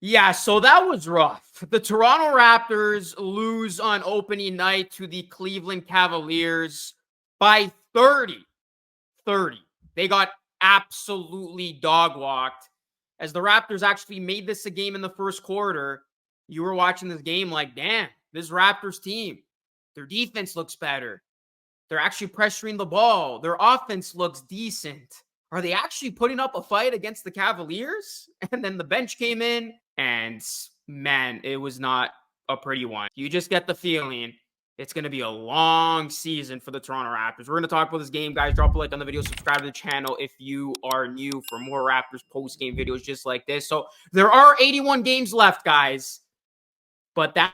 Yeah, so that was rough. The Toronto Raptors lose on opening night to the Cleveland Cavaliers by 30. 30. They got absolutely dog walked. As the Raptors actually made this a game in the first quarter, you were watching this game like, damn, this Raptors team, their defense looks better. They're actually pressuring the ball. Their offense looks decent. Are they actually putting up a fight against the Cavaliers? And then the bench came in, and man, it was not a pretty one. You just get the feeling it's going to be a long season for the Toronto Raptors. We're going to talk about this game, guys. Drop a like on the video. Subscribe to the channel if you are new for more Raptors post-game videos just like this. So there are 81 games left, guys. But that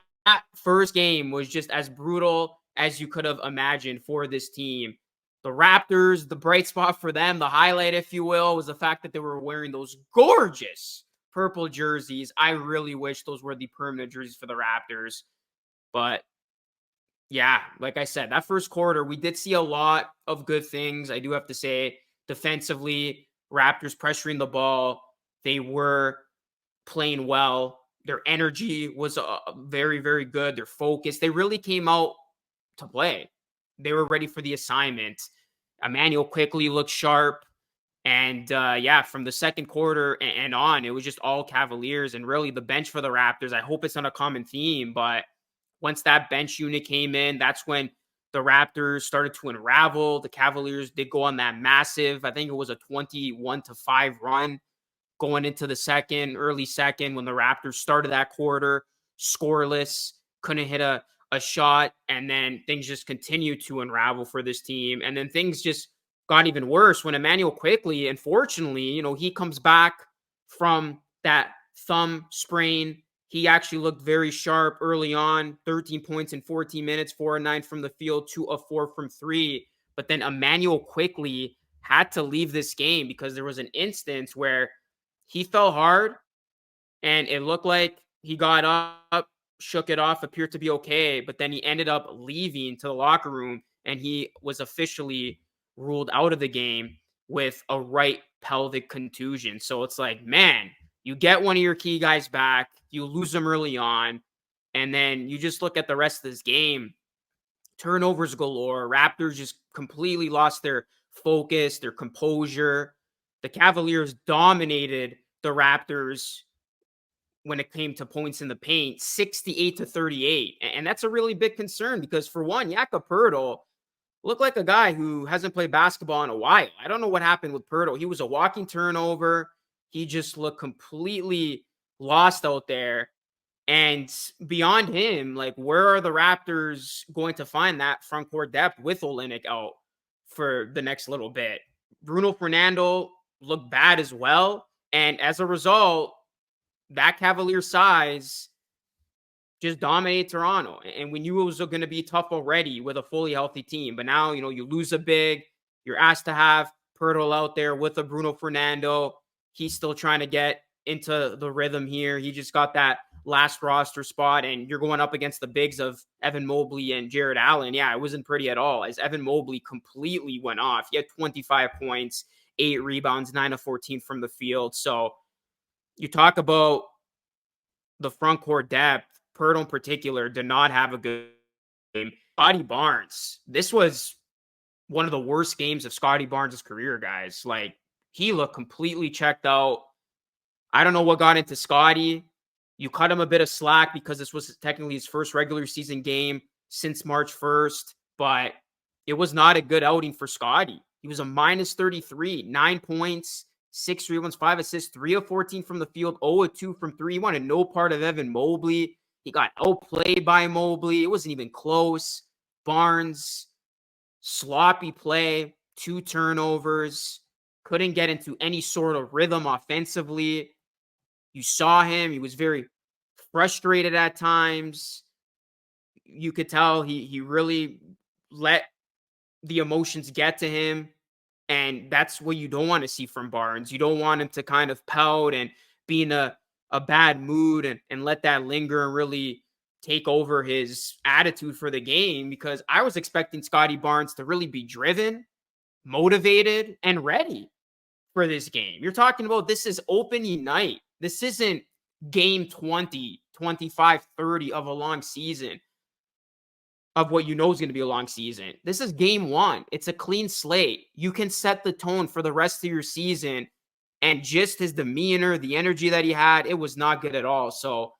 first game was just as brutal as you could have imagined for this team. The Raptors, the bright spot for them, the highlight, if you will, was the fact that they were wearing those gorgeous purple jerseys. I really wish those were the permanent jerseys for the Raptors. But yeah, like I said, that first quarter, we did see a lot of good things. I do have to say, defensively, Raptors pressuring the ball, they were playing well. Their energy was very, very good. Their focus, they really came out to play. They were ready for the assignment. Emmanuel quickly looked sharp. And yeah, from the second quarter and on, it was just all Cavaliers and really the bench for the Raptors. I hope it's not a common theme, but once that bench unit came in, that's when the Raptors started to unravel. The Cavaliers did go on that massive, I think it was a 21-5 run going into the early second, when the Raptors started that quarter scoreless, couldn't hit a shot, and then things just continued to unravel for this team. And then things just got even worse when Emmanuel quickly, unfortunately, he comes back from that thumb sprain. He actually looked very sharp early on, 13 points in 14 minutes, 4 and 9 from the field, 2 of 4 from 3. But then Emmanuel quickly had to leave this game because there was an instance where he fell hard and it looked like he got up, shook it off, appeared to be okay, but then he ended up leaving to the locker room and he was officially ruled out of the game with a right pelvic contusion. So it's like, man, you get one of your key guys back, you lose them early on, and then you just look at the rest of this game. Turnovers galore. Raptors just completely lost their focus, their composure. The Cavaliers dominated the Raptors when it came to points in the paint, 68-38. And that's a really big concern because, for one, Jakob Poeltl looked like a guy who hasn't played basketball in a while. I don't know what happened with Poeltl. He was a walking turnover. He just looked completely lost out there. And beyond him, like, where are the Raptors going to find that front court depth with Olynyk out for the next little bit? Bruno Fernando looked bad as well. And as a result, that Cavalier size just dominated Toronto. And we knew it was going to be tough already with a fully healthy team. But now, you lose a big. You're asked to have Poeltl out there with a Bruno Fernando. He's still trying to get into the rhythm here. He just got that last roster spot, and you're going up against the bigs of Evan Mobley and Jared Allen. Yeah, it wasn't pretty at all, as Evan Mobley completely went off. He had 25 points, 8 rebounds, 9 of 14 from the field. So you talk about the front court depth. Poeltl in particular did not have a good game. Scotty Barnes, this was one of the worst games of Scotty Barnes' career, guys. Like, he looked completely checked out. I don't know what got into Scotty. You cut him a bit of slack because this was technically his first regular season game since March 1st, but it was not a good outing for Scotty. He was a minus 33, 9 points, 6 rebounds, 5 assists, 3 of 14 from the field, 0 of 2 from 3. He wanted no part of Evan Mobley. He got outplayed by Mobley. It wasn't even close. Barnes, sloppy play, 2 turnovers, couldn't get into any sort of rhythm offensively. You saw him. He was very frustrated at times. You could tell he really let the emotions get to him. And that's what you don't want to see from Barnes. You don't want him to kind of pout and be in a bad mood and let that linger and really take over his attitude for the game, because I was expecting Scotty Barnes to really be driven, motivated, and ready for this game. You're talking about, this is opening night. This isn't game 20, 25, 30 of a long season, of what you know is going to be a long season. This is game 1. It's a clean slate. You can set the tone for the rest of your season. And just his demeanor, the energy that he had, it was not good at all. So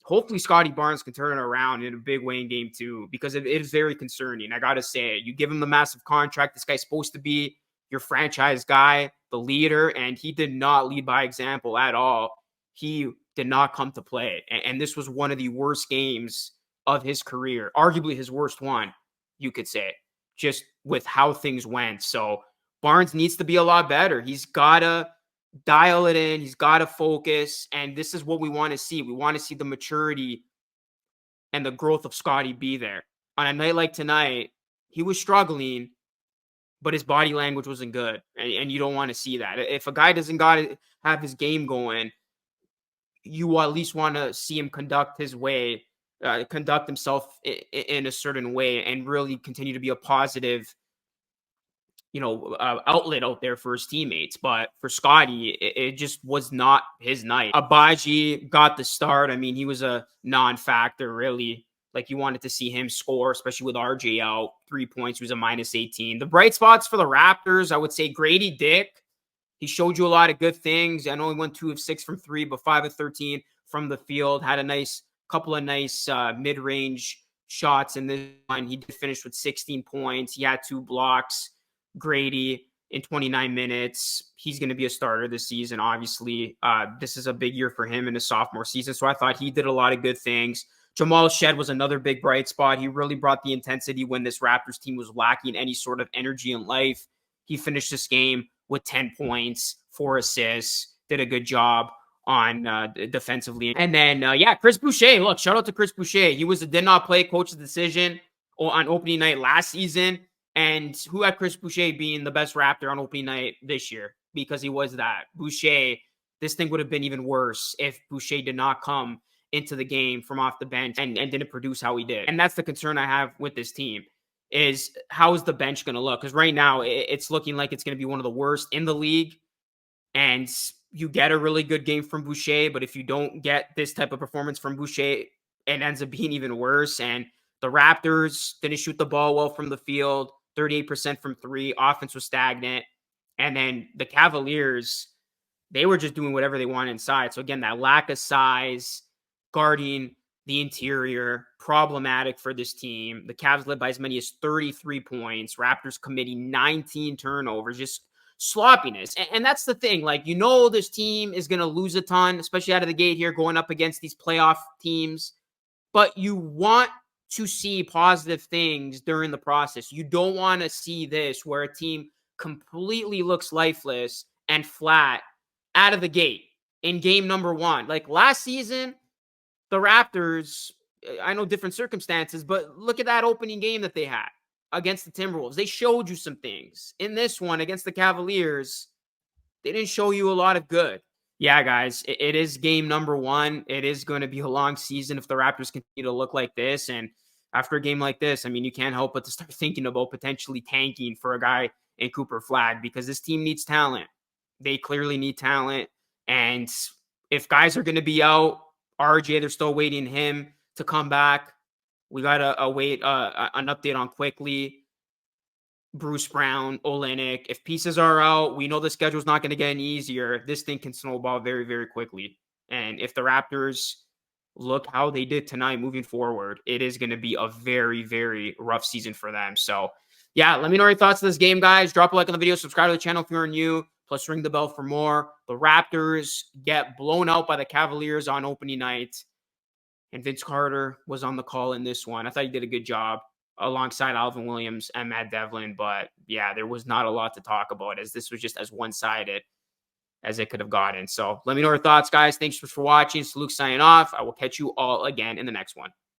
hopefully Scotty Barnes can turn it around in a big way in game 2, because it is very concerning. I got to say, you give him the massive contract. This guy's supposed to be your franchise guy, the leader, and he did not lead by example at all. He did not come to play. And this was one of the worst games of his career, arguably his worst one, you could say, just with how things went. So Barnes needs to be a lot better. He's got to dial it in. He's got to focus. And this is what we want to see. We want to see the maturity and the growth of Scottie be there. On a night like tonight, he was struggling, but his body language wasn't good. And you don't want to see that. If a guy doesn't got to have his game going, you at least want to see him conduct himself in a certain way and really continue to be a positive, outlet out there for his teammates. But for Scottie, it just was not his night. Abaji got the start. I mean, he was a non-factor, really. Like, you wanted to see him score, especially with RJ out. 3 points, he was a -18. The bright spots for the Raptors, I would say Grady Dick. He showed you a lot of good things. I know he went 2 of 6 from 3, but 5 of 13 from the field. Had a couple of nice mid-range shots in this one. He did finish with 16 points. He had 2 blocks. Grady in 29 minutes. He's going to be a starter this season, obviously. This is a big year for him in his sophomore season, so I thought he did a lot of good things. Jamal Shed was another big bright spot. He really brought the intensity when this Raptors team was lacking any sort of energy in life. He finished this game with 10 points, 4 assists, did a good job on defensively. And then, Chris Boucher. Look, shout out to Chris Boucher. He did not play coach's decision on opening night last season. And who had Chris Boucher being the best Raptor on opening night this year? Because he was that. Boucher, this thing would have been even worse if Boucher did not come into the game from off the bench and didn't produce how he did. And that's the concern I have with this team, is how is the bench going to look? Because right now it's looking like it's going to be one of the worst in the league. And you get a really good game from Boucher, but if you don't get this type of performance from Boucher, it ends up being even worse. And the Raptors didn't shoot the ball well from the field. 38% from 3. Offense was stagnant. And then the Cavaliers, they were just doing whatever they wanted inside. So again, that lack of size, guarding the interior, problematic for this team. The Cavs led by as many as 33 points. Raptors committing 19 turnovers, just sloppiness. And that's the thing. Like, this team is going to lose a ton, especially out of the gate here, going up against these playoff teams. But you want to see positive things during the process. You don't want to see this where a team completely looks lifeless and flat out of the gate in game number 1. Like last season, the Raptors, I know different circumstances, but look at that opening game that they had against the Timberwolves. They showed you some things. In this one against the Cavaliers, they didn't show you a lot of good. Yeah, guys, it is game number 1. It is going to be a long season if the Raptors continue to look like this. And after a game like this, I mean, you can't help but to start thinking about potentially tanking for a guy in Cooper Flag, because this team needs talent. They clearly need talent. And if guys are going to be out, RJ, they're still waiting him to come back. We got to await an update on quickly. Bruce Brown, Olynyk. If pieces are out, we know the schedule's not going to get any easier. This thing can snowball very, very quickly. And if the Raptors look how they did tonight moving forward, it is going to be a very, very rough season for them. So, yeah, let me know your thoughts on this game, guys. Drop a like on the video. Subscribe to the channel if you're new. Plus, ring the bell for more. The Raptors get blown out by the Cavaliers on opening night. And Vince Carter was on the call in this one. I thought he did a good job alongside Alvin Williams and Matt Devlin. But, yeah, there was not a lot to talk about, as this was just as one-sided as it could have gotten. So let me know your thoughts, guys. Thanks for watching. It's Luke signing off. I will catch you all again in the next one.